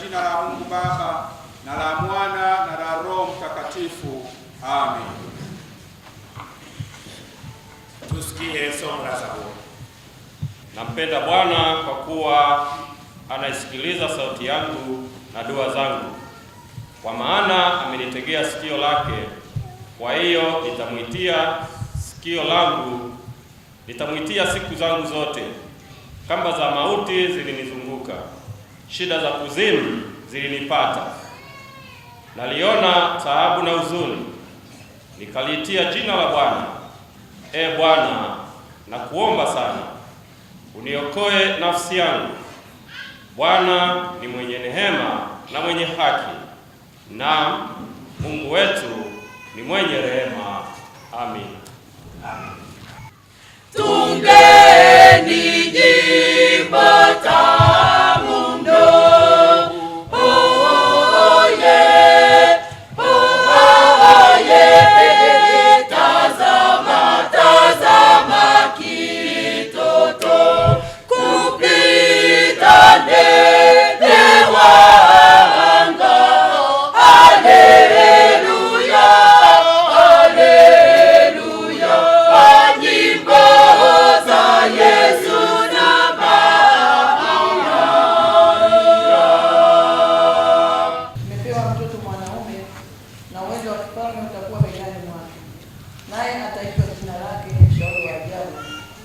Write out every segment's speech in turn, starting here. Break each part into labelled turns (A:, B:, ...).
A: jina la Mungu Baba na la Mwana na la Roho Mtakatifu. Amen. Tusikie somo la Zaburi.
B: Nampenda Bwana kwa kuwa anaisikiliza sauti yangu na dua zangu, kwa maana amenitegea sikio lake. Kwa hiyo nitamwitia sikio langu, nitamwitia siku zangu zote. Kamba za mauti zilinizunguka, shida za kuzimu zilinipata. Naliona taabu na huzuni, nikaliitia jina la Bwana. E Bwana, nakuomba sana, uniokoe nafsi yangu. Bwana ni mwenye neema na mwenye haki, na Mungu wetu ni mwenye rehema. Amin. Amin.
C: Tungeni jimbo tamu mno, tazama, tazama kitoto kupita ndege wa anga. Haleluya, haleluya, nyimbo za Yesu na Maria.
D: Tumepewa mtoto mwanaume na uwezo wa kifalme utakuwa begani mwake, naye ataitwa jina lake Mshauri wa Ajabu,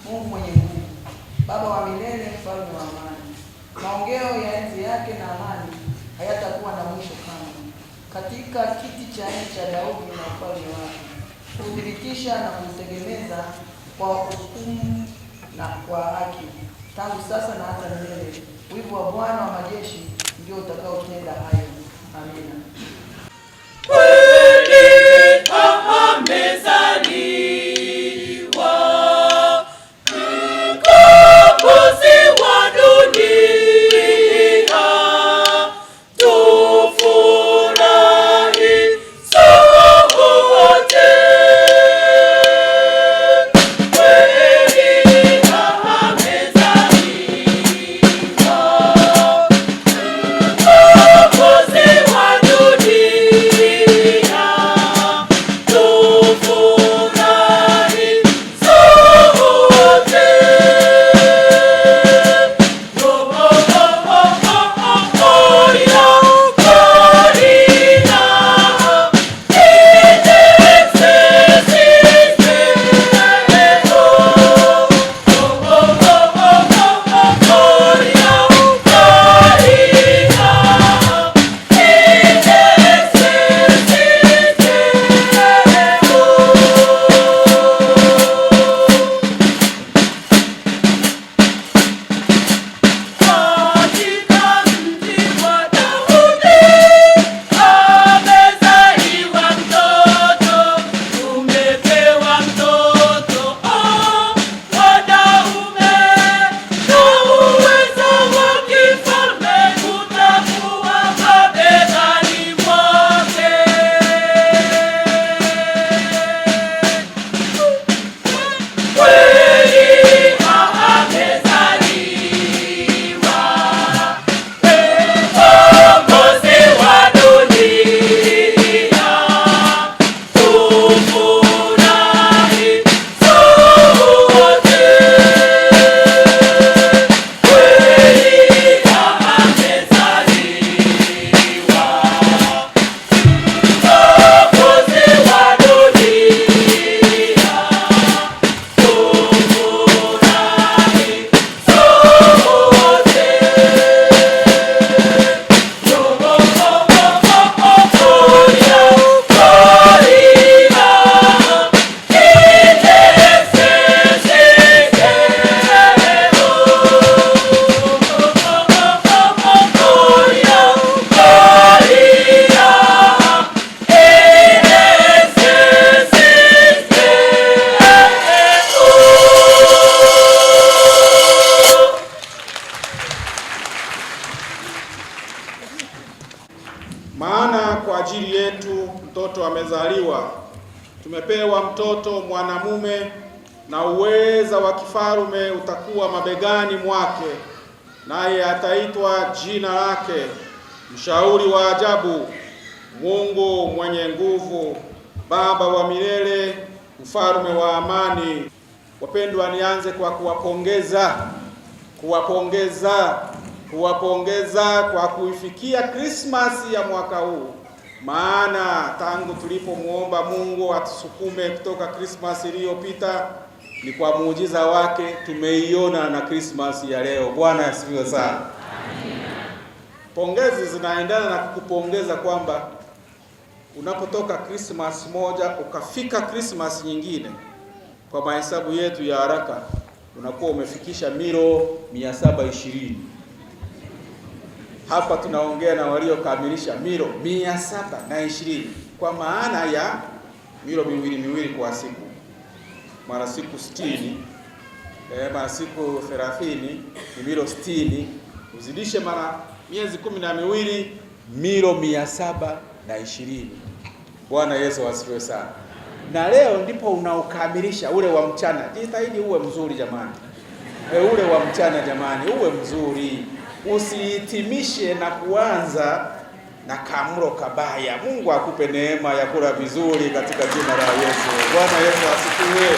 D: Mungu mwenye nguvu, Baba wa milele, Mfalme wa amani. Maongeo ya enzi yake na amani hayatakuwa na mwisho kamwe. Katika kiti cha enzi cha Daudi na ufalme wake, kudhibitisha na kumtegemeza kwa hukumu na kwa haki, tangu sasa na hata milele. Wivu wa Bwana wa majeshi ndio utakaotenda hayo. Amina.
C: Kweli amezaliwa mkombozi wa dunia, tufurahi sote. Kweli amezaliwa mkombozi wa dunia, tufurahi sote.
A: Maana kwa ajili yetu mtoto amezaliwa, tumepewa mtoto mwanamume, na uweza wa kifalume utakuwa mabegani mwake, naye ataitwa jina lake mshauri wa ajabu, Mungu mwenye nguvu, Baba wa milele, mfalme wa amani. Wapendwa, nianze kwa kuwapongeza kwa kuifikia Krismasi ya mwaka huu, maana tangu tulipomuomba Mungu atusukume kutoka Krismasi iliyopita, ni kwa muujiza wake tumeiona na Krismasi ya leo. Bwana asifiwe sana. Pongezi zinaendana na kukupongeza kwamba unapotoka Krismasi moja ukafika Krismasi nyingine, kwa mahesabu yetu ya haraka unakuwa umefikisha milo 720. Hapa tunaongea na waliokamilisha milo 720, kwa maana ya milo miwili kwa siku, mara siku 60, mara siku 30 ni milo 60, uzidishe mara miezi 12, milo 720. Bwana Yesu asifiwe sana. Na leo ndipo unaukamilisha ule wa mchana. Jitahidi uwe mzuri jamani. Ule wa mchana jamani, uwe mzuri. Usihitimishe na kuanza na kamlo kabaya. Mungu akupe neema ya kula vizuri katika jina la Yesu. Bwana Yesu asifiwe.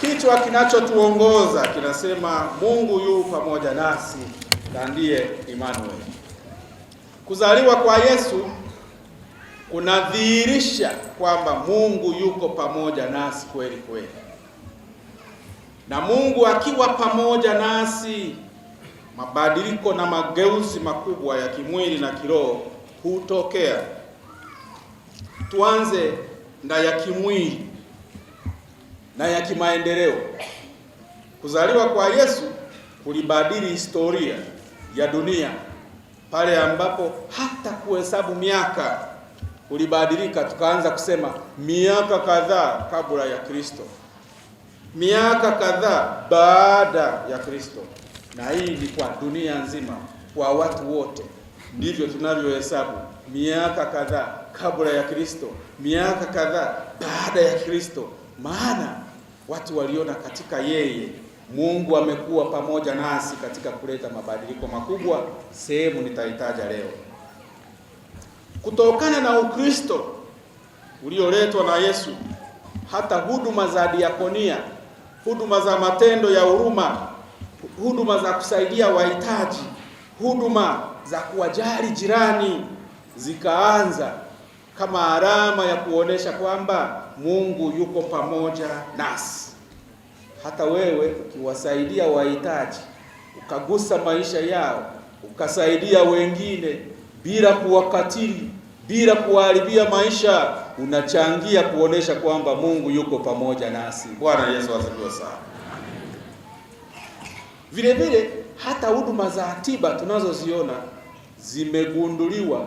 A: Kichwa kinachotuongoza kinasema Mungu yu pamoja nasi, na ndiye Emmanuel. Kuzaliwa kwa Yesu kunadhihirisha kwamba Mungu yuko pamoja nasi kweli kweli. Na Mungu akiwa pamoja nasi, mabadiliko na mageuzi makubwa ya kimwili na kiroho hutokea. Tuanze na ya kimwili na ya kimaendeleo. Kuzaliwa kwa Yesu kulibadili historia ya dunia, pale ambapo hata kuhesabu miaka kulibadilika. Tukaanza kusema miaka kadhaa kabla ya Kristo, miaka kadhaa baada ya Kristo. Na hii ni kwa dunia nzima, kwa watu wote ndivyo tunavyohesabu: miaka kadhaa kabla ya Kristo, miaka kadhaa baada ya Kristo. Maana watu waliona katika yeye Mungu amekuwa pamoja nasi katika kuleta mabadiliko makubwa. Sehemu nitahitaja leo. Kutokana na Ukristo ulioletwa na Yesu, hata huduma za diakonia, huduma za matendo ya huruma, huduma za kusaidia wahitaji, huduma za kuwajali jirani zikaanza kama alama ya kuonesha kwamba Mungu yuko pamoja nasi. Hata wewe ukiwasaidia wahitaji, ukagusa maisha yao, ukasaidia wengine bila kuwakatili, bila kuwaharibia maisha, unachangia kuonesha kwamba Mungu yuko pamoja nasi. Bwana Yesu asifiwe sana. Vile vile hata huduma za tiba tunazoziona zimegunduliwa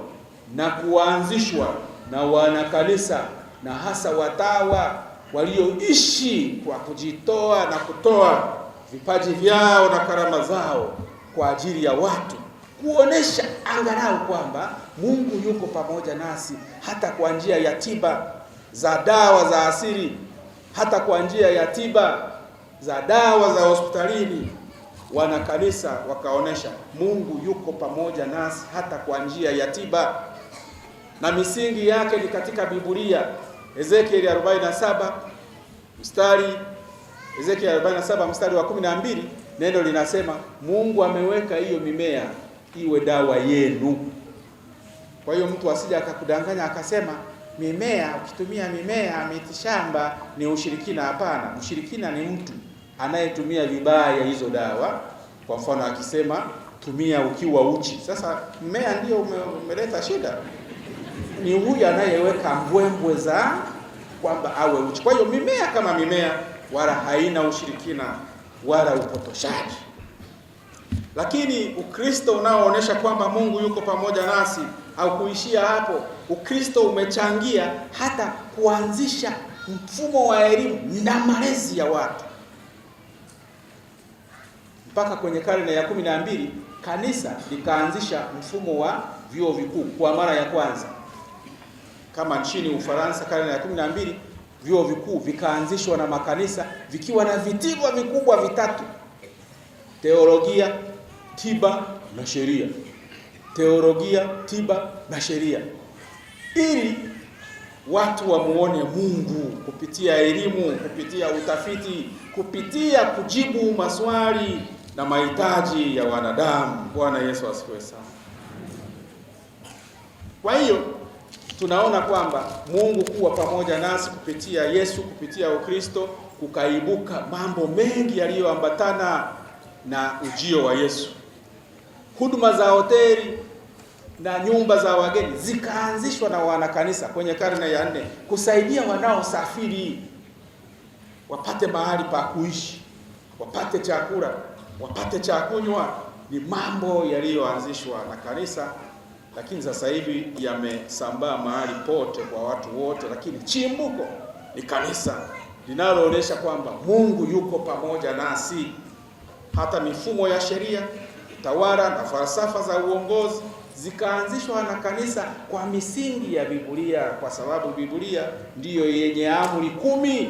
A: na kuanzishwa na wanakanisa, na hasa watawa walioishi kwa kujitoa na kutoa vipaji vyao na karama zao kwa ajili ya watu, kuonesha angalau kwamba Mungu yuko pamoja nasi, hata kwa njia ya tiba za dawa za asili, hata kwa njia ya tiba za dawa za hospitalini. Wanakanisa wakaonesha Mungu yuko pamoja nasi hata kwa njia ya tiba, na misingi yake ni katika Biblia. Ezekiel 47 mstari wa 12, neno linasema Mungu ameweka hiyo mimea iwe dawa yenu. Kwa hiyo mtu asije akakudanganya akasema mimea, ukitumia mimea mitishamba ni ushirikina. Hapana, ushirikina ni mtu anayetumia vibaya hizo dawa. Kwa mfano akisema tumia ukiwa uchi, sasa mmea ndio umeleta shida. Ni huyu anayeweka mbwembwe za kwamba awe uchi. Kwa hiyo mimea kama mimea wala haina ushirikina wala upotoshaji. Lakini Ukristo unaoonyesha kwamba Mungu yuko pamoja nasi haukuishia hapo. Ukristo umechangia hata kuanzisha mfumo wa elimu na malezi ya watu. Mpaka kwenye karne ya 12 kanisa likaanzisha mfumo wa vyuo vikuu kwa mara ya kwanza. Kama nchini Ufaransa karne ya 12 vyuo vikuu vikaanzishwa na makanisa vikiwa na vitivo vikubwa vitatu: teolojia, tiba na sheria. teolojia, tiba na sheria, ili watu wamuone Mungu kupitia elimu, kupitia utafiti, kupitia kujibu maswali na mahitaji ya wanadamu. Bwana Yesu asifiwe sana. Kwa hiyo tunaona kwamba Mungu kuwa pamoja nasi kupitia Yesu, kupitia Ukristo, kukaibuka mambo mengi yaliyoambatana na ujio wa Yesu. Huduma za hoteli na nyumba za wageni zikaanzishwa na wanakanisa kwenye karne ya 4 kusaidia wanaosafiri wapate mahali pa kuishi, wapate chakula, wapate cha kunywa. Ni mambo yaliyoanzishwa na kanisa, lakini sasa hivi yamesambaa mahali pote kwa watu wote, lakini chimbuko ni kanisa linaloonyesha kwamba Mungu yuko pamoja nasi. Hata mifumo ya sheria, tawala na falsafa za uongozi zikaanzishwa na kanisa kwa misingi ya Biblia, kwa sababu Biblia ndiyo yenye amri 10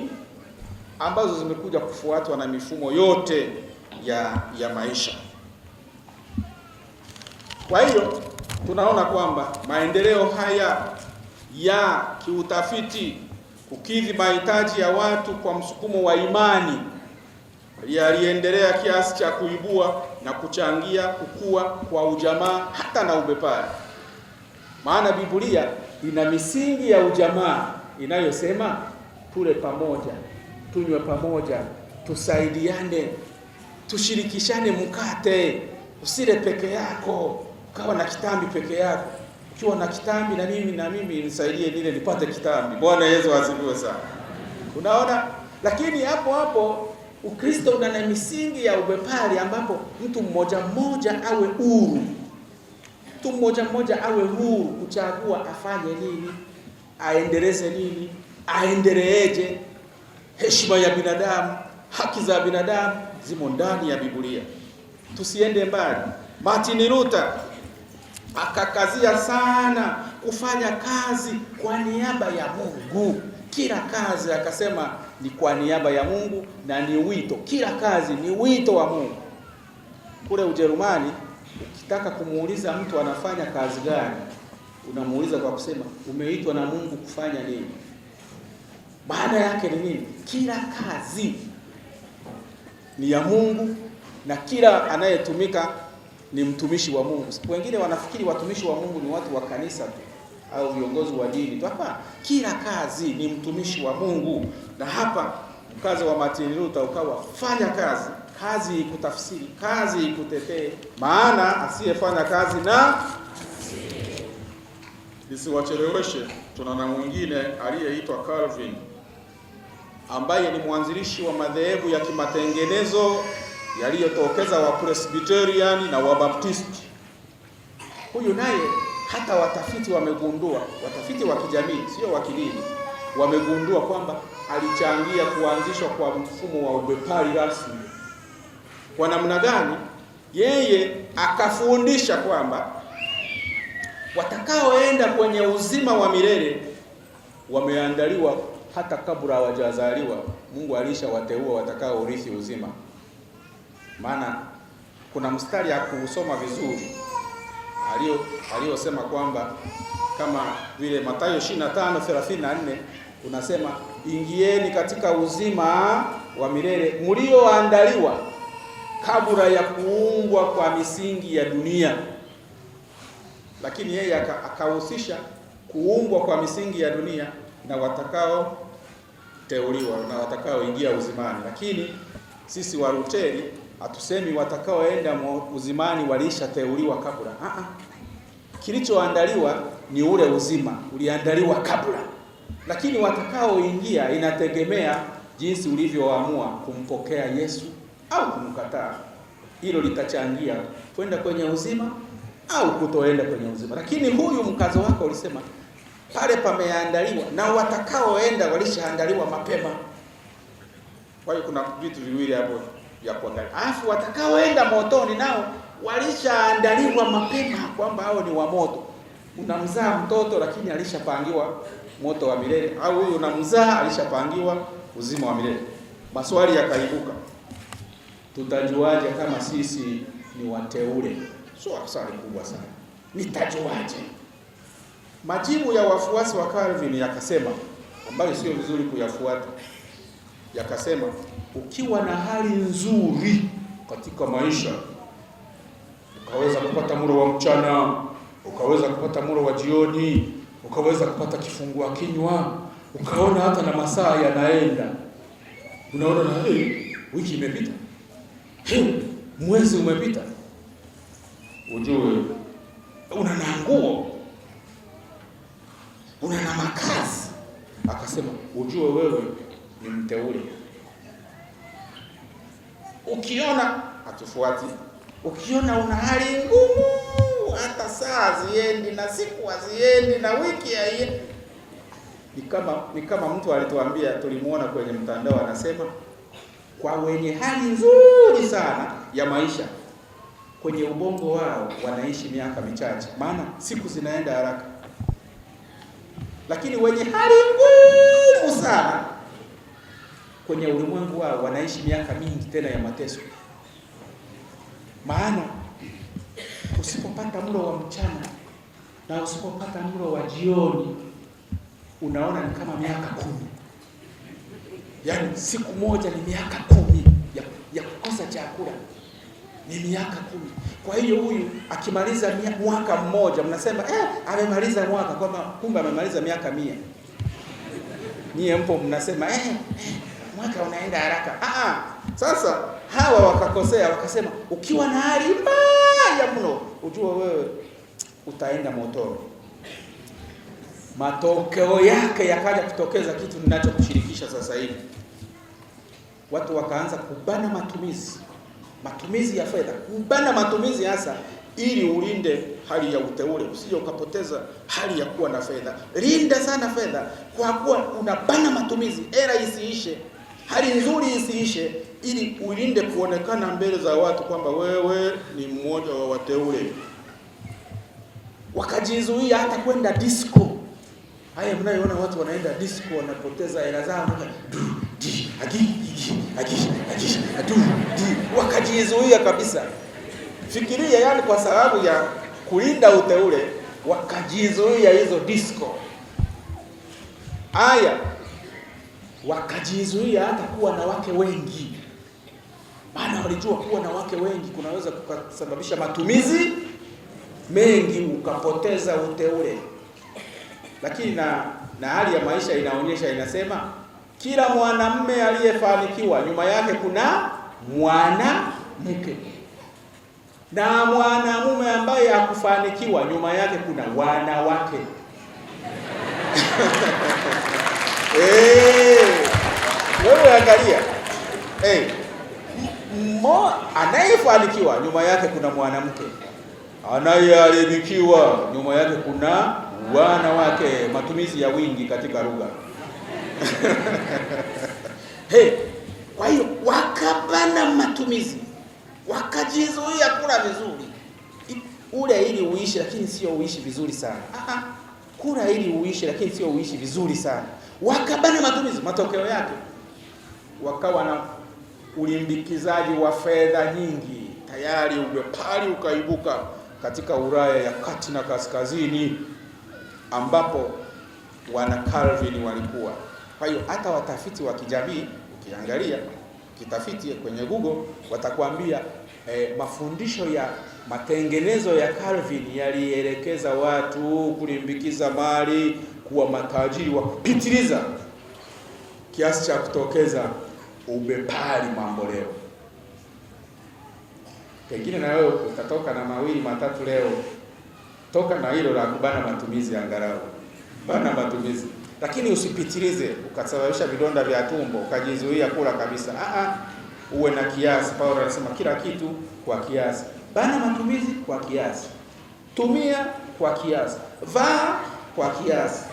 A: ambazo zimekuja kufuatwa na mifumo yote ya maisha. Kwa hiyo tunaona kwamba maendeleo haya ya kiutafiti kukidhi mahitaji ya watu kwa msukumo wa imani yaliendelea kiasi cha kuibua na kuchangia kukua kwa ujamaa hata na ubepari. Maana Biblia ina misingi ya ujamaa inayosema tule pamoja, tunywe pamoja, tusaidiane, tushirikishane mkate, usile peke yako, ukawa na kitambi peke yako. Ukiwa na kitambi na mimi nisaidie nile nipate kitambi. Bwana Yesu asifiwe sana. Unaona? Lakini hapo Ukristo una misingi ya ubepari ambapo mtu mmoja mmoja awe huru. Mtu mmoja mmoja awe huru kuchagua afanye nini, aendeleze nini, aendeleeje. Heshima ya binadamu, haki za binadamu zimo ndani ya Biblia. Tusiende mbali. Martin Luther akakazia sana kufanya kazi kwa niaba ya Mungu. Kila kazi akasema ni kwa niaba ya Mungu na ni wito. Kila kazi ni wito wa Mungu. Kule Ujerumani ukitaka kumuuliza mtu anafanya kazi gani, unamuuliza kwa kusema umeitwa na Mungu kufanya nini? Maana yake ni nini? Kila kazi ni ya Mungu na kila anayetumika ni mtumishi wa Mungu. Wengine wanafikiri watumishi wa Mungu ni watu wa kanisa tu au viongozi wa dini tu. Hapana, kila kazi ni mtumishi wa Mungu. Na hapa mkazo wa Martin Luther ukawa fanya kazi, kazi ikutafsiri, kazi ikutetee, maana asiyefanya kazi na nisiwacheleweshe. Tuna na mwingine aliyeitwa Calvin ambaye ni mwanzilishi wa madhehebu ya kimatengenezo yaliyotokeza wa Presbyterian na wa Baptisti. Huyu naye hata watafiti wamegundua, watafiti wa kijamii sio wa kidini, wamegundua kwamba alichangia kuanzishwa kwa mfumo wa ubepari rasmi. Kwa namna gani? Yeye akafundisha kwamba watakaoenda kwenye uzima wa milele wameandaliwa hata kabla hawajazaliwa. Mungu alishawateua watakao urithi uzima. Maana kuna mstari ya kusoma vizuri aliyosema kwamba kama vile Mathayo 25:34 unasema ingieni katika uzima wa milele mlioandaliwa kabla ya kuumbwa kwa misingi ya dunia. Lakini yeye akahusisha kuumbwa kwa misingi ya dunia na watakao teuliwa na watakao ingia uzimani. Lakini sisi wa Luteri hatusemi watakaoenda uzimani walishateuliwa kabla. Kilichoandaliwa ni ule uzima, uliandaliwa kabla. Lakini watakaoingia inategemea jinsi ulivyoamua kumpokea Yesu au kumkataa. Hilo litachangia kwenda kwenye uzima au kutoenda kwenye uzima. Lakini huyu mkazo wako ulisema pale pameandaliwa na watakaoenda walishaandaliwa mapema. Kwa hiyo kuna vitu viwili hapo vya kuangalia. Alafu watakaoenda motoni nao walishaandaliwa mapema kwamba hao ni wa moto. Unamzaa mtoto lakini alishapangiwa moto wa milele, au huyu unamzaa alishapangiwa uzima wa milele. Maswali yakaibuka. Tutajuaje kama sisi ni wateule? Swali kubwa sana. nitajuaje? Majibu ya wafuasi wa Calvin yakasema, ambayo sio vizuri kuyafuata, yakasema ukiwa na hali nzuri katika maisha, ukaweza kupata mlo wa mchana, ukaweza kupata mlo wa jioni, ukaweza kupata kifungua kinywa, ukaona hata na masaa yanaenda, unaona na wiki imepita, mwezi umepita, ujue una na nguo, una na makazi. Akasema ujue wewe ni mteule. Ukiona hatufuati, ukiona una hali ngumu, hata saa ziendi na siku haziendi na wiki haiendi, ni kama mtu alituambia, tulimuona kwenye mtandao, anasema kwa wenye hali nzuri sana ya maisha, kwenye ubongo wao wanaishi miaka michache, maana siku zinaenda haraka. Lakini wenye hali ngumu sana, kwenye ulimwengu wao wanaishi miaka mingi tena ya mateso. Maana usipopata mlo wa mchana na usipopata mlo wa jioni, unaona ni kama miaka 10. Yaani siku moja ni miaka 10 ya kukosa chakula, ni miaka 10. Kwa hiyo huyu akimaliza mwaka mmoja, mnasema amemaliza mwaka, kwamba kumbe amemaliza miaka 100. Nyie mpo mnasema mwaka unaenda haraka. Sasa hawa wakakosea, wakasema ukiwa na hali mbaya mno, ujue wewe utaenda motoni. Matokeo yake yakaja kutokeza kitu ninachokushirikisha sasa hivi. Watu wakaanza kubana matumizi ya fedha, kubana matumizi hasa ili ulinde hali ya uteule, usije ukapoteza hali ya kuwa na fedha. Linda sana fedha, kwa kuwa unabana matumizi, era isiishe, hali nzuri isiishe, ili ulinde kuonekana mbele za watu kwamba wewe ni mmoja wa wateule. Wakajizuia hata kwenda disco. Haya mnayoona watu wanaenda disco, wanapoteza hela zao, wakajizuia kabisa. Fikiria, yani kwa sababu ya kulinda uteule wakajizuia hizo disco. Haya, wakajizuia hata kuwa na wake wengi, maana walijua kuwa na wake wengi kunaweza kusababisha matumizi mengi, ukapoteza uteule. Lakini na hali ya maisha inaonyesha, inasema kila mwanamume aliyefanikiwa nyuma yake kuna mwanamke, na mwanamume ambaye hakufanikiwa nyuma yake kuna wanawake. Wewe angalia, anayefanikiwa nyuma yake kuna mwanamke, anayeharibikiwa nyuma yake kuna wanawake. Matumizi ya wingi katika lugha. Kwa hiyo wakabana matumizi, wakajizuia kula vizuri. Ule ili uishi, lakini sio uishi vizuri sana. Kula ili uishi, lakini sio uishi vizuri sana. Wakabana matumizi, matokeo yake wakawa na ulimbikizaji wa fedha nyingi. Tayari ubepari ukaibuka katika Ulaya ya kati na kaskazini, ambapo wana Calvin walikuwa. Kwa hiyo hata watafiti wa kijamii, ukiangalia kitafiti kwenye Google, watakwambia mafundisho ya matengenezo ya Calvin yalielekeza watu kulimbikiza mali, kuwa matajiri wa kupitiliza, kiasi cha kutokeza ubepari mambo leo. Pengine na wewe utatoka na mawili matatu leo. Toka na hilo la kubana matumizi, angalau bana matumizi, lakini usipitilize ukasababisha vidonda vya tumbo, ukajizuia kula kabisa. Uwe na kiasi. Paulo anasema kila kitu kwa kiasi. Bana matumizi kwa kiasi, tumia kwa kiasi, vaa kwa kiasi,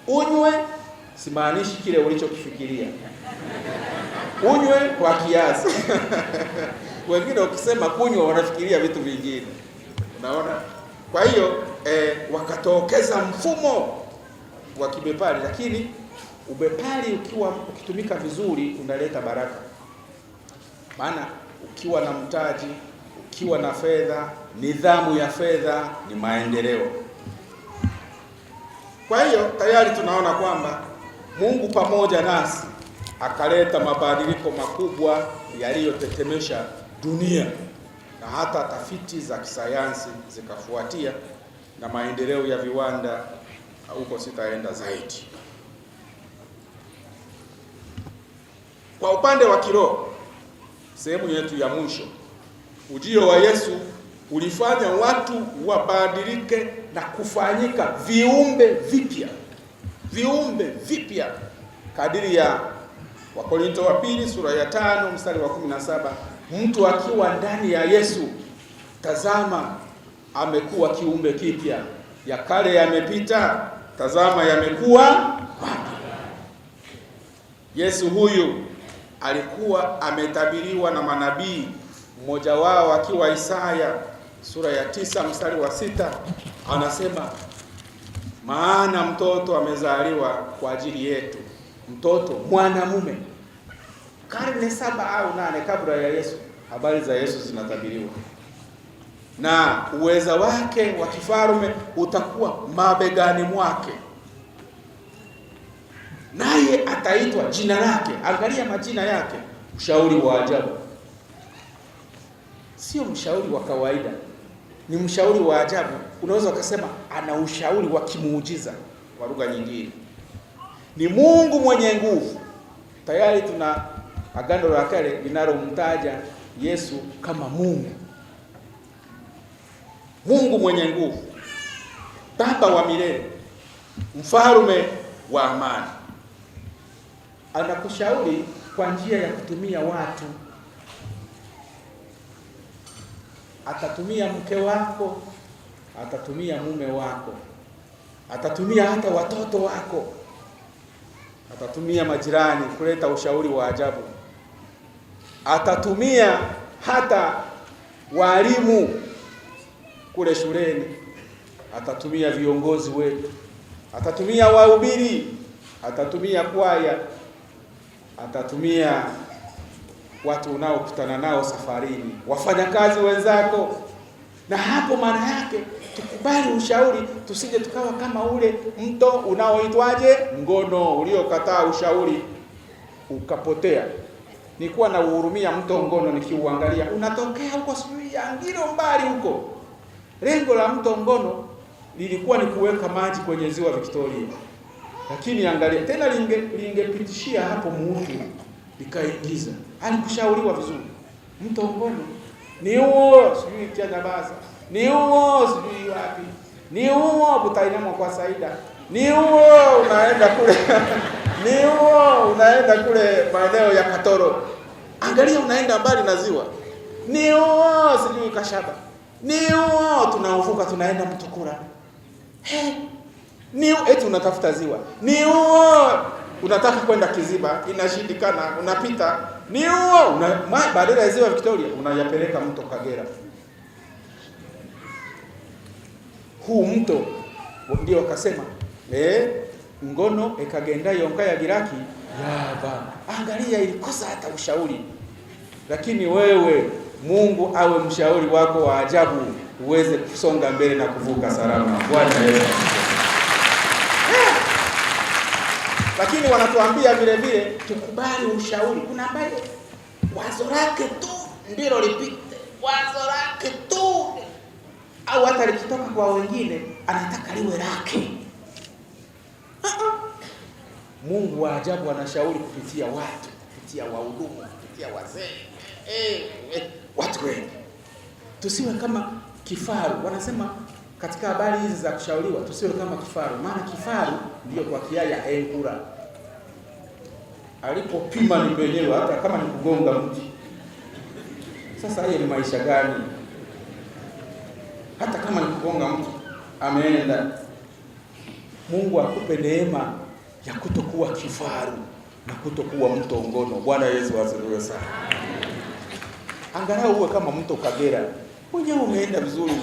A: unywe, simaanishi kile ulichokifikiria, unywe kwa kiasi. Wengine ukisema kunywa wanafikiria vitu vingine, unaona. Kwa hiyo wakatokeza mfumo wa kibepari, lakini ubepari ukitumika vizuri unaleta baraka. Maana ukiwa na mtaji, Ukiwa na fedha, nidhamu ya fedha ni maendeleo. Kwa hiyo tayari tunaona kwamba Mungu pamoja nasi akaleta mabadiliko makubwa yaliyotetemesha dunia, na hata tafiti za kisayansi zikafuatia na maendeleo ya viwanda. Huko sitaenda zaidi. Kwa upande wa kiroho, sehemu yetu ya mwisho, ujio wa Yesu ulifanya watu wabadilike na kufanyika viumbe vipya. Viumbe vipya. Kadiri ya Wakorintho wa pili sura ya 5 mstari wa 17, mtu akiwa ndani ya Yesu, tazama amekuwa kiumbe kipya, ya kale yamepita, tazama yamekuwa mapya. Yesu huyu alikuwa ametabiriwa na manabii, mmoja wao akiwa Isaya sura ya 9 mstari wa 6, anasema, maana mtoto amezaliwa kwa ajili yetu, mtoto mwanamume. Karne 7 au 8 kabla ya Yesu, habari za Yesu zinatabiriwa, na uweza wake wa kifalme utakuwa mabegani mwake, naye ataitwa jina lake. Angalia majina yake: mshauri wa ajabu. Sio mshauri wa kawaida, ni mshauri wa ajabu. Unaweza ukasema ana ushauri wa kimuujiza kwa lugha nyingine. Ni Mungu mwenye nguvu. Tayari tuna Agano la Kale linalomtaja Yesu kama Mungu. Mungu mwenye nguvu, Baba wa milele, mfalme wa amani. Anakushauri kwa njia ya kutumia watu. Atatumia mke wako, atatumia mume wako, atatumia hata watoto wako, atatumia majirani kuleta ushauri wa ajabu, atatumia hata walimu kule shuleni, atatumia viongozi wetu, atatumia wahubiri, atatumia kwaya, atatumia watu unaokutana nao safarini, wafanyakazi wenzako. Na hapo maana yake tukubali ushauri, tusije tukawa kama ule mto unaoitwaje, Ngono, uliokataa ushauri ukapotea. Nilikuwa na uhurumia mto Ngono, nikiuangalia unatokea huko sijui ya Ngiro mbali huko. Lengo la mto Ngono lilikuwa ni kuweka maji kwenye ziwa Victoria, lakini angalia tena lingepitishia hapo Muutu likaingiza. Alikushauriwa vizuri. Mto Ngono ni huo sijui Kianyabasa, ni huo sijui wapi, ni huo Butainamo kwa Saida, ni huo unaenda kule ni huo unaenda kule maeneo ya Katoro. Angalia unaenda mbali na ziwa. Ni huo sijui Kashaba, ni huo tunauvuka tunaenda Mtukura. Ni eti unatafuta ziwa. Ni huo unataka kwenda Kiziba, inashindikana, unapita. Ni huo badala ya ziwa Victoria unayapeleka mto Kagera. Huu mto ndio akasema Ngono ekagenda yonka ya giraki yaba. Angalia, ilikosa hata ushauri. Lakini wewe Mungu awe mshauri wako wa ajabu, uweze kusonga mbele na kuvuka salama. Bwana Yesu. Lakini wanatuambia vile vile tukubali ushauri. Kuna ambaye wazo lake tu ndilo lipite, wazo lake tu, au hata likitoka kwa wengine anataka liwe lake. Mungu wa ajabu anashauri kupitia watu, kupitia wahudumu, kupitia wazee, watu wengi. Tusiwe kama kifaru. Wanasema katika habari hizi za kushauriwa, tusiwe kama kifaru. Maana kifaru ndio kwa Kiaya enkura. Alipopima ni penyewe, hata kama ni kugonga mti. Sasa hiyo ni maisha gani? Hata kama ni kugonga mti, ameenda. Mungu akupe neema ya kutokuwa kifaru na kutokuwa mto Ngono. Bwana Yesu asifiwe sana. Angalau uwe kama mto Kagera. Mwenyewe umeenda vizuri,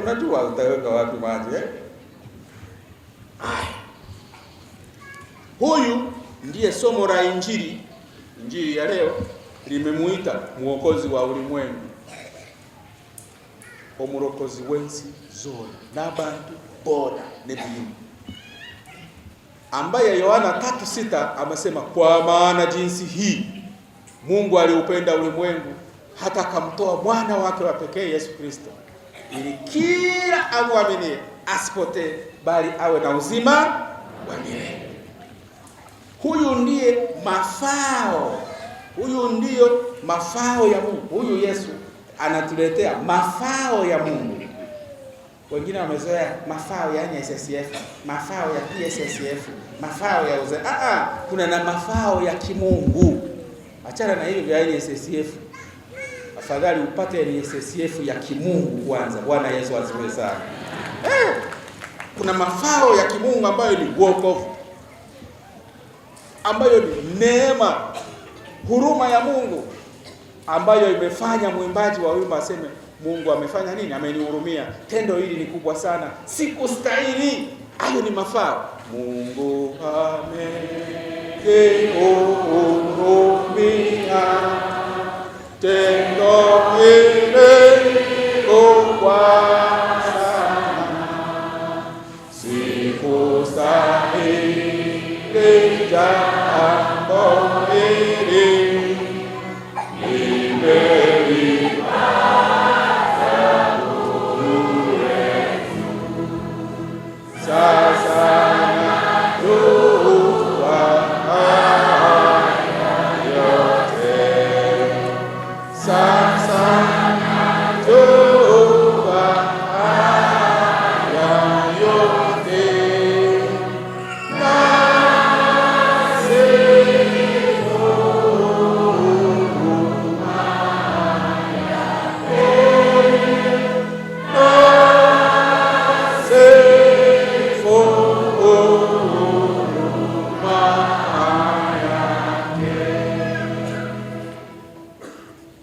A: unajua utaweka wapi maji Huyu ndiye somo la Injili. Injili ya leo limemuita mwokozi wa ulimwengu. omulokozi wensi zona n'abantu bona n'ebintu, ambaye Yohana 3:6 amesema, kwa maana jinsi hii Mungu aliupenda ulimwengu hata akamtoa mwana wake wa pekee Yesu Kristo, ili kila amwaminie asipotee bali awe na uzima wa milele. Huyu ndiye mafao, huyu ndiyo mafao ya Mungu. Huyu Yesu anatuletea mafao ya Mungu. Wengine wamezoea mafao ya NSSF, mafao ya PSSF, mafao ya uzee. Kuna na mafao ya kimungu. Achana na hivyo vya NSSF. Afadhali upate NSSF ya kimungu kwanza. Bwana Yesu asifiwe sana. Kuna mafao ya kimungu ambayo ni wokovu, ambayo ni neema, huruma ya Mungu, ambayo imefanya mwimbaji wa wimbo aseme, Mungu amefanya nini? Amenihurumia. Tendo hili ni kubwa sana, sikustahili. Hayo ni mafao. Mungu amenihurumia, tendo hili kubwa sana, sikustahili jambo hili.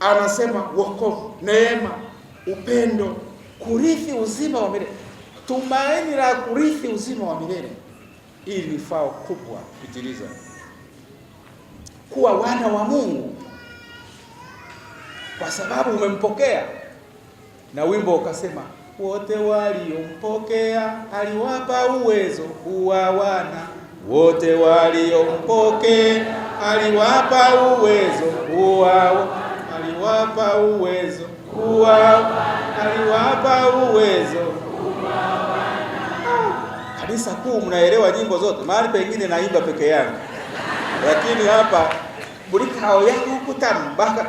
A: Anasema wokovu, neema, upendo, kurithi uzima wa milele. Tumaini la kurithi uzima wa milele. Hili ni fao kubwa pitiliza. Kuwa wana wa Mungu kwa sababu umempokea. Na wimbo ukasema, wote waliompokea aliwapa uwezo kuwa wana. Wote waliompokea aliwapa uwezo kuwa, aliwapa uwezo kuwa, aliwapa uwezo kuwa wana. Kanisa kuu mnaelewa nyimbo zote, mahali pengine naimba peke yangu, lakini hapa bulikao yangu kutambaka.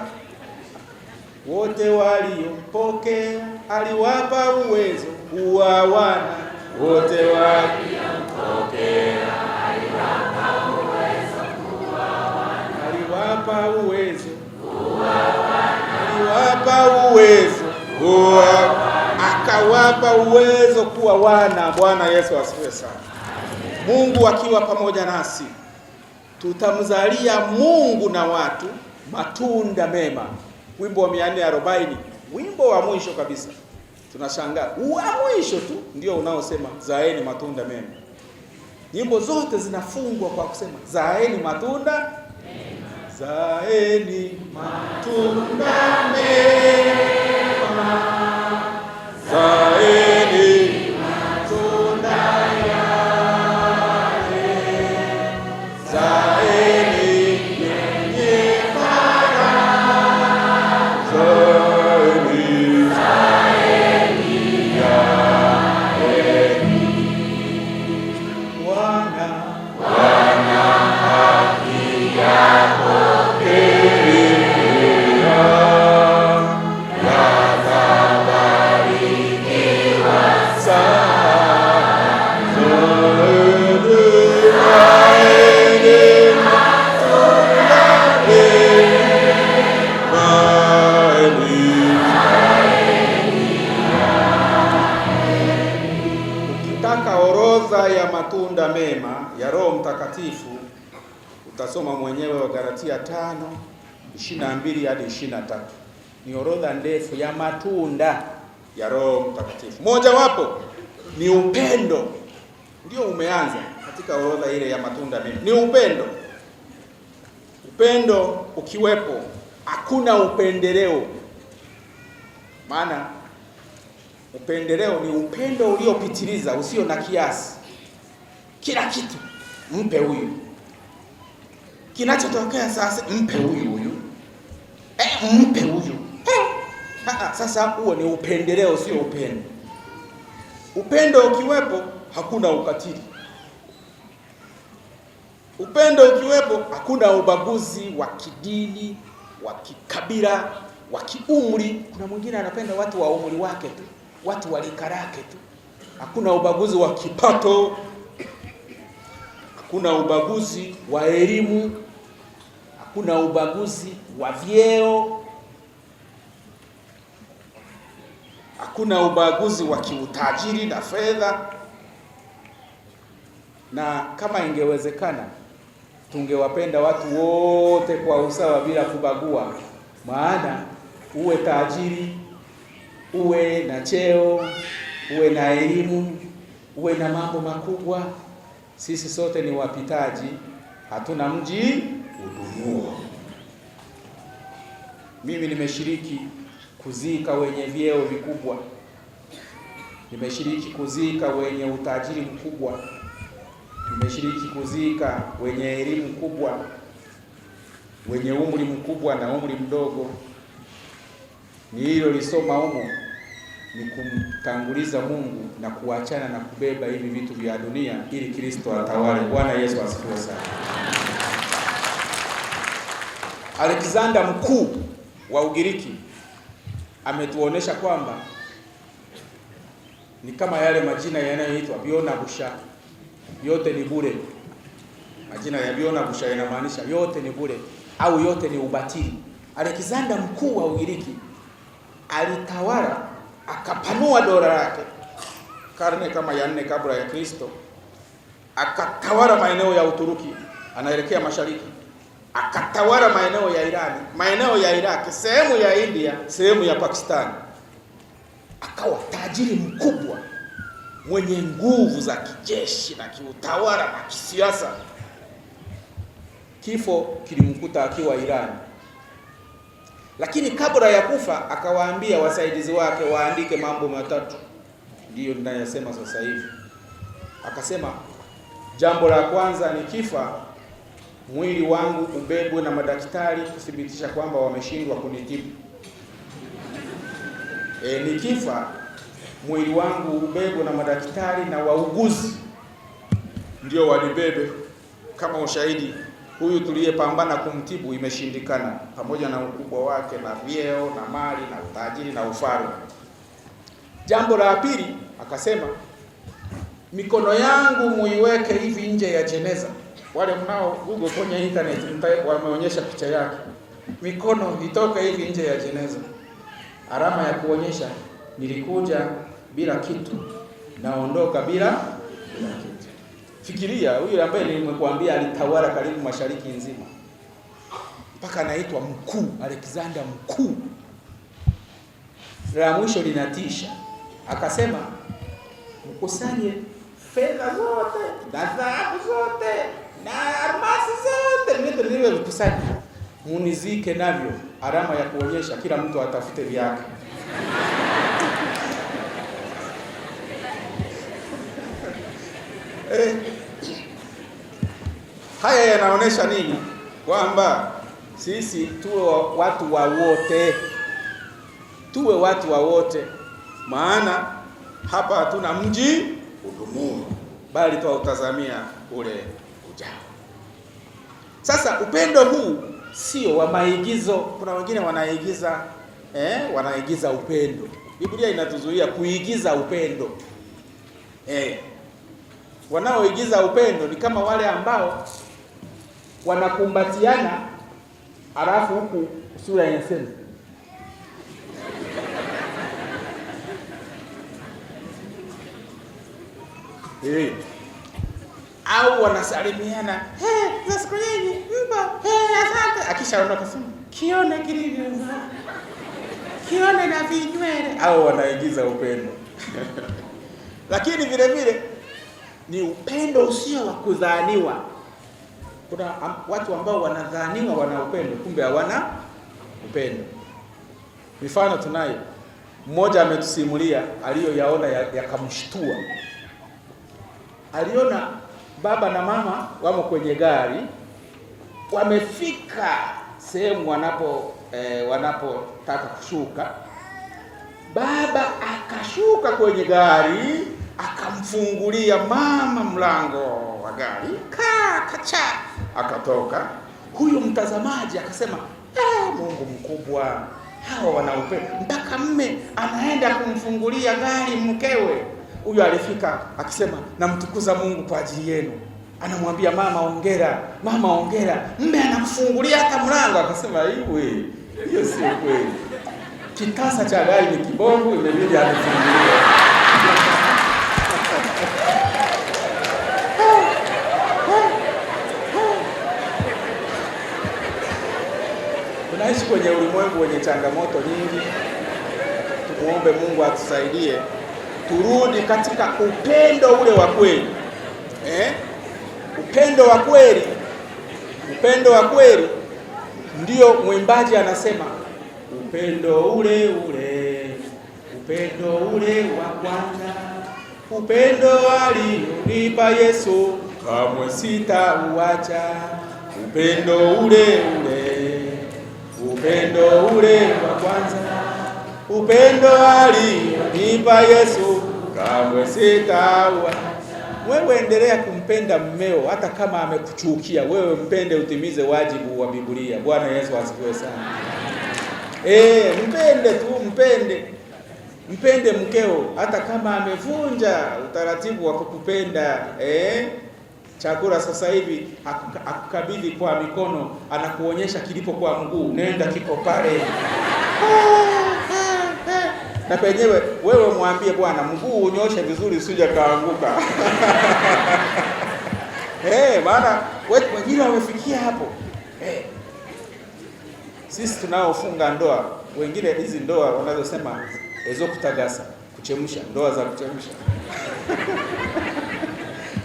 A: Wote waliompokea aliwapa uwezo kuwa wana. Wote waliompokea aliwapa uwezo kuwa wana. Aliwapa uwezo kuwa wana. Aliwapa uwezo kuwa, akawapa uwezo kuwa wana. Bwana Yesu asifiwe sana. Mungu akiwa pamoja nasi, tutamzalia Mungu na watu matunda mema. Wimbo wa 440, wimbo wa mwisho kabisa. Tunashangaa, wa mwisho tu ndio unaosema zaeni matunda mema. Nyimbo zote zinafungwa kwa kusema zaeni matunda mema. Zaeni matunda mema. Zaeni matunda yale. Zaeni yenye ya matunda mema ya Roho Mtakatifu utasoma mwenyewe wa Galatia 5:22 hadi 23. Ni orodha ndefu ya matunda ya Roho Mtakatifu. Moja wapo ni upendo. Ndio umeanza katika orodha ile ya matunda mema. Ni upendo. Upendo ukiwepo hakuna upendeleo. Maana Upendeleo ni upendo uliopitiliza, usio na kiasi. Kila kitu mpe huyu, kinachotokea sasa mpe huyu, mpe huyu. Sasa huo ni upendeleo, sio upendo. Upendo ukiwepo hakuna ukatili. Upendo ukiwepo hakuna ubaguzi wa kidini, wa kikabila, wa kiumri. Kuna mwingine anapenda watu wa umri wake tu, watu wa rika lake tu. Hakuna ubaguzi wa kipato, hakuna ubaguzi wa elimu, hakuna ubaguzi wa vyeo, hakuna ubaguzi wa kiutajiri na fedha. Na kama ingewezekana tungewapenda watu wote kwa usawa bila kubagua. Maana uwe tajiri, uwe na cheo, uwe na elimu, uwe na mambo makubwa, sisi sote ni wapitaji, hatuna mji udumuo. Mimi nimeshiriki kuzika wenye vyeo vikubwa, nimeshiriki kuzika wenye utajiri mkubwa, nimeshiriki kuzika wenye elimu kubwa, wenye umri mkubwa na umri mdogo. Ni hilo lisoma humo, ni kumtanguliza Mungu na kuachana na kubeba hivi vitu vya dunia ili Kristo atawale. Bwana Yesu asifiwe sana. Alexander mkuu wa Ugiriki ametuonesha kwamba ni kama yale majina yanayoitwa Bionabusha, yote ni bure. Majina ya Bionabusha yanamaanisha yote ni bure au yote ni ubatili. Alexander mkuu wa Ugiriki alitawala, akapanua dola lake karne kama ya 4 kabla ya Kristo, akatawala maeneo ya Uturuki, anaelekea mashariki, akatawala maeneo ya Irani, maeneo ya Iraki, sehemu ya India, sehemu ya Pakistan. Akawa tajiri mkubwa mwenye nguvu za kijeshi na kiutawala na kisiasa. Kifo kilimkuta akiwa Irani, lakini kabla ya kufa akawaambia wasaidizi wake waandike mambo matatu, ndiyo ninayosema sasa hivi. Akasema, jambo la kwanza, nikifa mwili wangu ubebwe na madaktari kuthibitisha kwamba wameshindwa kunitibu. Nikifa mwili wangu ubebwe na madaktari na wauguzi ndio walibebe kama ushahidi, huyu tuliyepambana kumtibu imeshindikana, pamoja na ukubwa wake na vyeo na mali na utajiri na ufalme. Jambo la pili akasema, mikono yangu muiweke hivi nje ya jeneza. Wale mnao Google kwenye internet wameonyesha picha yake, mikono itoke hivi nje ya jeneza, alama ya kuonyesha nilikuja bila kitu, naondoka bila kitu. Fikiria, huyu ambaye nimekuambia alitawala karibu mashariki nzima, mpaka anaitwa mkuu, Alexander mkuu. La mwisho linatisha, akasema, mkusanye fedha zote na dhahabu zote na almasi zote, ndio vikusanye, munizike navyo, alama ya kuonyesha kila mtu atafute vyake. Haya yanaonesha nini? Kwamba sisi tuwe watu wa wote, tuwe watu wa wote, maana hapa hatuna mji udumuo, bali twautazamia ule ujao. Sasa upendo huu sio wa maigizo. Kuna wengine wanaigiza upendo. Biblia inatuzuia kuigiza upendo. Wanaoigiza upendo ni kama wale ambao wanakumbatiana alafu huku sura inasema au wanasalimiana, za siku nyingi mba, asante, akishaondoka sema kione kilivyo, kione na vinywele, au wanaigiza upendo. Lakini vile vile ni upendo usio wa kudhaniwa. Kuna watu ambao wanadhaniwa wana upendo, kumbe hawana upendo. Mifano tunayo. Mmoja ametusimulia aliyoyaona yakamshtua. Aliona baba na mama wamo kwenye gari, wamefika sehemu wanapotaka kushuka. Baba akashuka kwenye gari, akamfungulia mama mlango wa gari, kacha, akatoka. Huyo mtazamaji akasema, Mungu mkubwa, hawa wanaupenda mpaka mme anaenda kumfungulia gari mkewe. Huyo alifika akisema, namtukuza Mungu kwa ajili yenu. Anamwambia mama ongera, mama ongera, mme anamfungulia hata mlango. Akasema, hiyo sio kweli. Kitasa cha gari ni kibongo, imebidi anifungulie. Tunaishi kwenye ulimwengu wenye changamoto nyingi. Tumuombe Mungu atusaidie turudi katika upendo ule wa kweli. Upendo wa kweli. Upendo wa kweli ndio mwimbaji anasema, upendo ule ule, upendo ule wa kwanza, upendo alionipa Yesu, kamwe sitauacha. Upendo ule ule, upendo ule wa kwanza, upendo alionipa Yesu, kamwe sitauacha. Wewe endelea kumpenda mmeo hata kama amekuchukia. Wewe mpende, utimize wajibu wa Biblia. Bwana Yesu asifiwe sana. Mpende tu, mpende mkeo hata kama amevunja utaratibu wa kukupenda. Chakula sasa hivi akukabidhi kwa mikono, anakuonyesha kilipo kwa mguu, nenda kiko pale. Na penyewe wewe mwambie, Bwana, mguu unyoshe vizuri usije kaanguka. Maana wengine wamefikia hapo. Sisi tunaofunga ndoa, wengine hizi ndoa wanazosema ezo kutagasa, kuchemsha, ndoa za kuchemsha.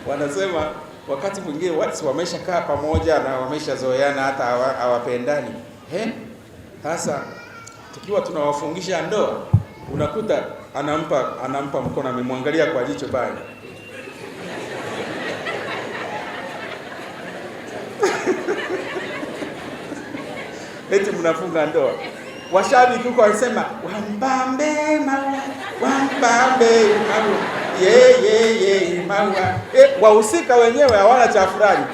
A: Wanasema wakati mwingine watu wameshakaa pamoja na wameshazoeana hata hawapendani. Sasa tukiwa tunawafungisha ndoa, unakuta anampa mkono, amemwangalia kwa jicho baya. Eti mnafunga ndoa. Washabiki huko wanasema, wambambe maua, wambambe maua, ye maua. Wahusika wenyewe hawana cha fulani.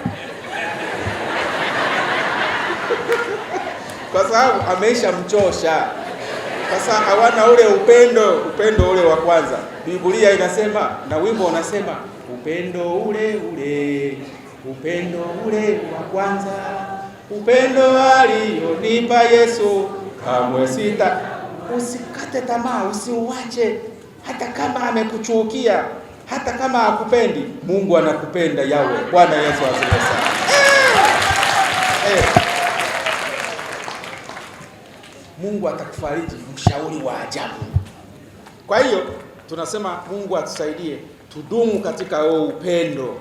A: Kwa sababu ameisha mchosha. Sasa hawana ule upendo ule wa kwanza. Biblia inasema na wimbo unasema, upendo ule ule, upendo ule wa kwanza, upendo alionipa Yesu, kamwe sita. Usikate tamaa, usiuache hata kama amekuchukia, hata kama hakupendi. Mungu anakupenda yawe. Bwana Yesu asifiwe sana. Mungu atakufariji, mshauri wa ajabu. Kwa hiyo tunasema Mungu atusaidie tudumu katika upendo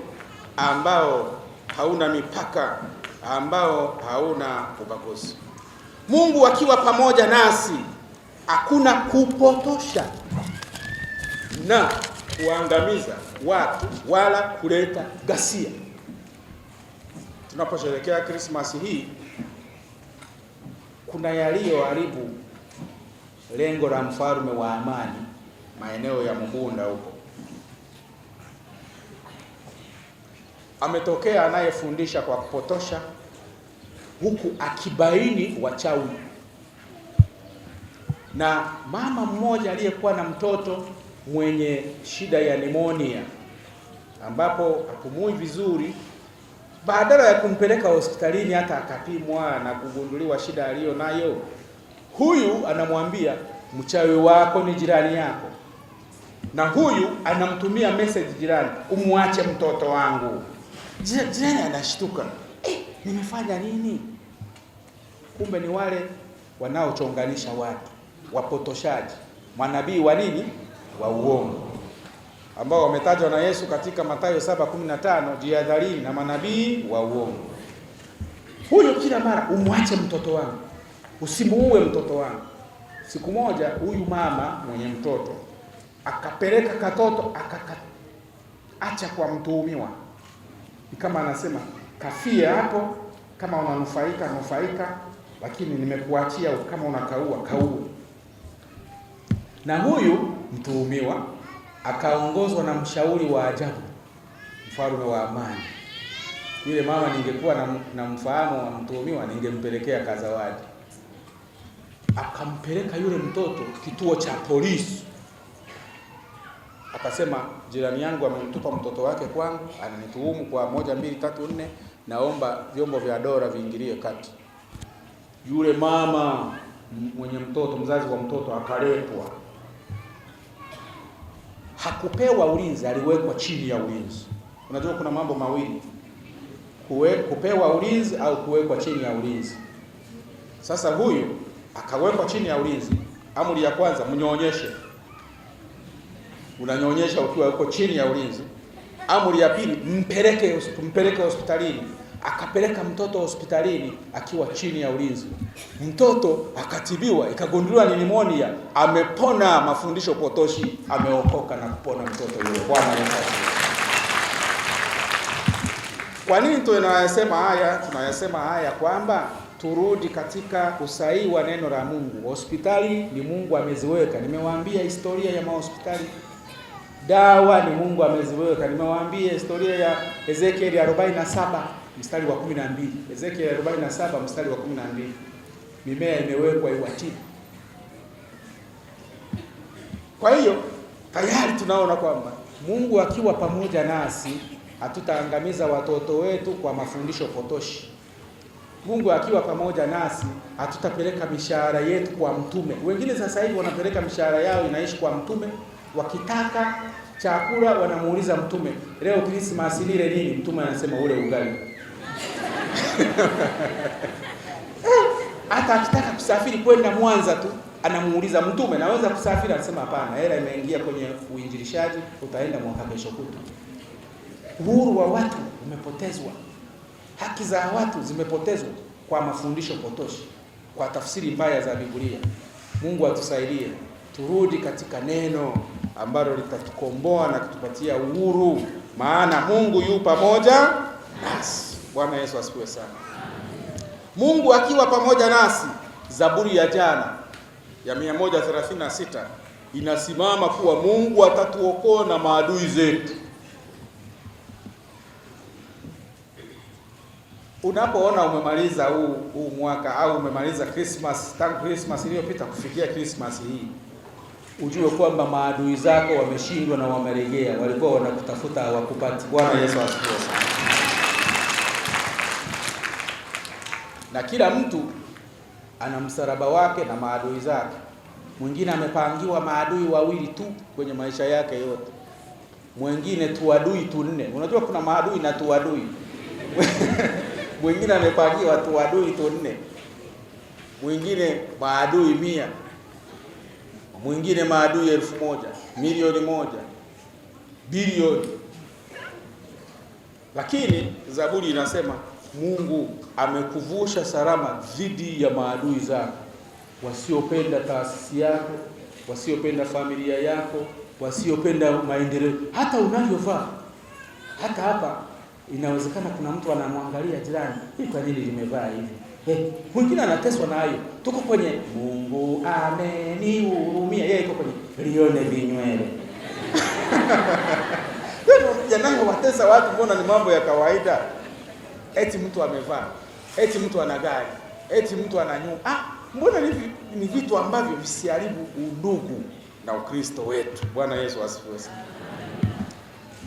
A: ambao hauna mipaka, ambao hauna ubaguzi. Mungu akiwa pamoja nasi, hakuna kupotosha na kuangamiza watu wala kuleta ghasia. Tunaposherehekea Krismasi hii, kuna yaliyoharibu lengo la mfalme wa amani maeneo ya Mbunda huko. Ametokea anayefundisha kwa kupotosha, huku akibaini wachawi. Na mama mmoja aliyekuwa na mtoto mwenye shida ya pneumonia, ambapo hapumui vizuri, badala ya kumpeleka hospitalini hata akapimwa na kugunduliwa shida aliyo nayo, huyu anamwambia mchawi wako ni jirani yako, na huyu anamtumia message jirani, umwache mtoto wangu. Jirani anashtuka, nimefanya nini? Kumbe ni wale wanaochonganisha watu, wapotoshaji, manabii wa nini? Wa uongo, ambao wametajwa na Yesu katika Mathayo 7:15, jihadharini na manabii wa uongo. Huyo kila mara, umwache mtoto wangu, usimuue mtoto wangu. Siku moja huyu mama mwenye mtoto akapeleka katoto akaacha kwa mtuhumiwa, kama anasema kafie hapo, kama unanufaika nufaika, lakini nimekuachia kama unakaua kaue. Na huyu mtuhumiwa akaongozwa na mshauri wa ajabu, mfalme wa amani. Yule mama ningekuwa na mfahamu wa mtuhumiwa, ningempelekea kazawadi. Akampeleka yule mtoto kituo cha polisi. Akasema, jirani yangu amemtupa mtoto wake kwangu, ananituhumu kwa 1 2 3 4, naomba vyombo vya dola viingilie kati. Yule mama mwenye mtoto, mzazi wa mtoto, akaletwa. Hakupewa ulinzi, aliwekwa chini ya ulinzi. Unajua kuna mambo mawili, kupewa ulinzi au kuwekwa chini ya ulinzi. Sasa huyu akawekwa chini ya ulinzi. Amri ya kwanza, mnyonyeshe. Unanyonyesha ukiwa uko chini ya ulinzi. Amri ya pili, mpeleke hospitalini. Akapeleka mtoto hospitalini akiwa chini ya ulinzi. Mtoto akatibiwa, ikagunduliwa ni pneumonia, amepona. Mafundisho potoshi, ameokoka na kupona mtoto yule. Bwana Yesu asifiwe. Kwa nini tunayasema haya? Tunayasema haya kwamba turudi katika usahihi wa neno la Mungu. Hospitali ni Mungu ameziweka. Nimewaambia historia ya mahospitali. Dawa ni Mungu ameziweka. Nimewaambia historia ya Ezekieli 47 mstari wa 12. Ezekieli 47 mstari wa 12. Mimea imewekwa iwatibu. Kwa hiyo tayari tunaona kwamba Mungu akiwa pamoja nasi, hatutaangamiza watoto wetu kwa mafundisho potoshi. Mungu akiwa pamoja nasi, hatutapeleka mishahara yetu kwa mtume. Wengine sasa hivi wanapeleka mishahara yao inaishi kwa mtume. Wakitaka chakula wanamuuliza mtume, leo Krismasi nile nini? Mtume anasema ule ugali. Hata akitaka kusafiri kwenda Mwanza tu anamuuliza mtume, naweza kusafiri? Anasema hapana, hela imeingia kwenye uinjilishaji, utaenda mwaka kesho kutwa. Uhuru wa watu umepotezwa. Haki za watu zimepotezwa kwa mafundisho potoshi, kwa tafsiri mbaya za Biblia. Mungu atusaidie turudi katika neno ambalo litatukomboa na kutupatia uhuru, maana Mungu yu pamoja nasi. Bwana Yesu asifiwe sana. Mungu akiwa pamoja nasi, Zaburi ya jana ya 136 inasimama kuwa Mungu atatuokoa na maadui zetu. Unapoona umemaliza huu mwaka au umemaliza Christmas, tangu Christmas iliyopita kufikia Christmas hii, ujue kwamba maadui zako wameshindwa na wamerejea. Walikuwa wanakutafuta hawakupati. Bwana Yesu asifiwe sana. Na kila mtu ana msalaba wake na maadui zake. Mwingine amepangiwa maadui wawili tu kwenye maisha yake yote. Mwingine tuadui tunne. Unajua kuna maadui na tuadui. Mwingine amepangiwa tuadui tunne. Mwingine maadui 100. Mwingine maadui 1000, milioni 1, bilioni. Lakini Zaburi inasema Mungu amekuvusha salama dhidi ya maadui zako, wasiopenda taasisi yako, wasiopenda familia yako, wasiopenda maendeleo, hata unavyovaa. Hata hapa inawezekana kuna mtu anamwangalia jirani, hii kwa nini limevaa hivi? Mwingine anateswa na hayo. Tuko kwenye Mungu amenihurumia, yeye yuko kwenye lione vinywele. Yanayowatesa watu mbona ni mambo ya kawaida. Eti mtu amevaa, eti mtu ana gari, eti mtu ana nyumba. Mbona ni vitu ambavyo visiharibu undugu na Ukristo wetu. Bwana Yesu asifiwe sana.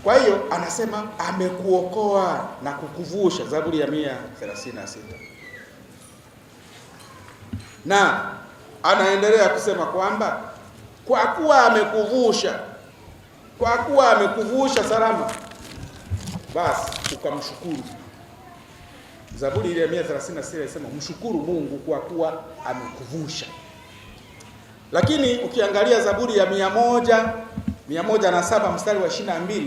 A: Kwa hiyo anasema amekuokoa na kukuvusha, Zaburi ya 136. Na anaendelea kusema kwamba kwa kuwa amekuvusha salama, basi ukamshukuru. Zaburi ile ya 136 inasema mshukuru Mungu kwa kuwa amekuvusha. Lakini ukiangalia Zaburi ya 107 mstari wa 22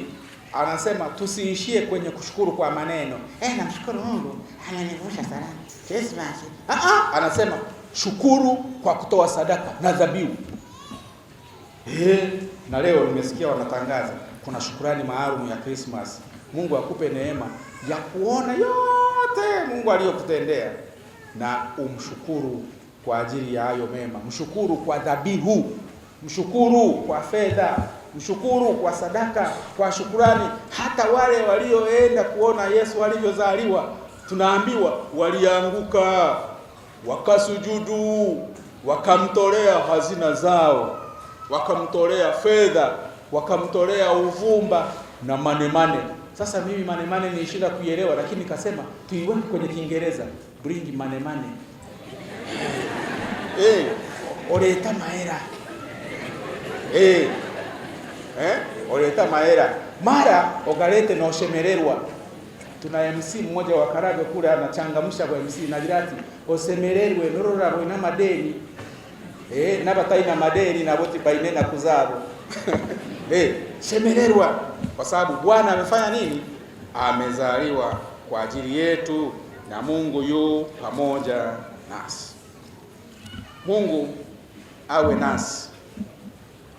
A: anasema tusiishie kwenye kushukuru kwa maneno. Namshukuru Mungu amenivusha salama Christmas. Anasema shukuru kwa kutoa sadaka na dhabihu. Na leo nimesikia wanatangaza kuna shukurani maalum ya Christmas. Mungu akupe neema ya kuona yote Mungu aliyokutendea na umshukuru kwa ajili ya hayo mema. Mshukuru kwa dhabihu, mshukuru kwa fedha, mshukuru kwa sadaka, kwa shukurani. Hata wale walioenda kuona Yesu alivyozaliwa, tunaambiwa walianguka, wakasujudu, wakamtolea hazina zao, wakamtolea fedha, wakamtolea uvumba na manemane. Sasa mimi manemane nilishinda kuielewa, lakini nikasema tuiweke kwenye Kiingereza, bring manemane. Oleta mahera. Oleta mahera. Mara ogalete na oshemererwa. Tuna MC mmoja wa Karagwe kule anachangamsha kwa MC na jirati osemererwe nororarwe na madeni. Nabatai na madeni na boti bainena kuzabo. Shemererwa kwa sababu Bwana amefanya nini? Amezaliwa kwa ajili yetu na Mungu yu pamoja nasi. Mungu awe nasi.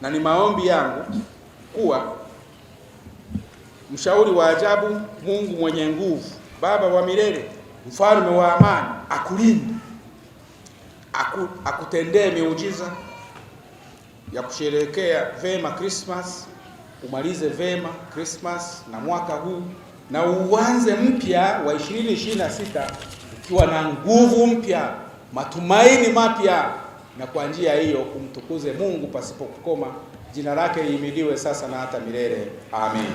A: Na ni maombi yangu kuwa mshauri wa ajabu, Mungu mwenye nguvu, Baba wa milele, mfalme wa amani, akulinde, akutendee miujiza ya kusherehekea vema Christmas, umalize vema Christmas na mwaka huu, na uanze mpya wa 2026 ukiwa na nguvu mpya, matumaini mapya, na kwa njia hiyo kumtukuze Mungu pasipo kukoma. Jina lake lihimidiwe sasa na hata milele. Amen.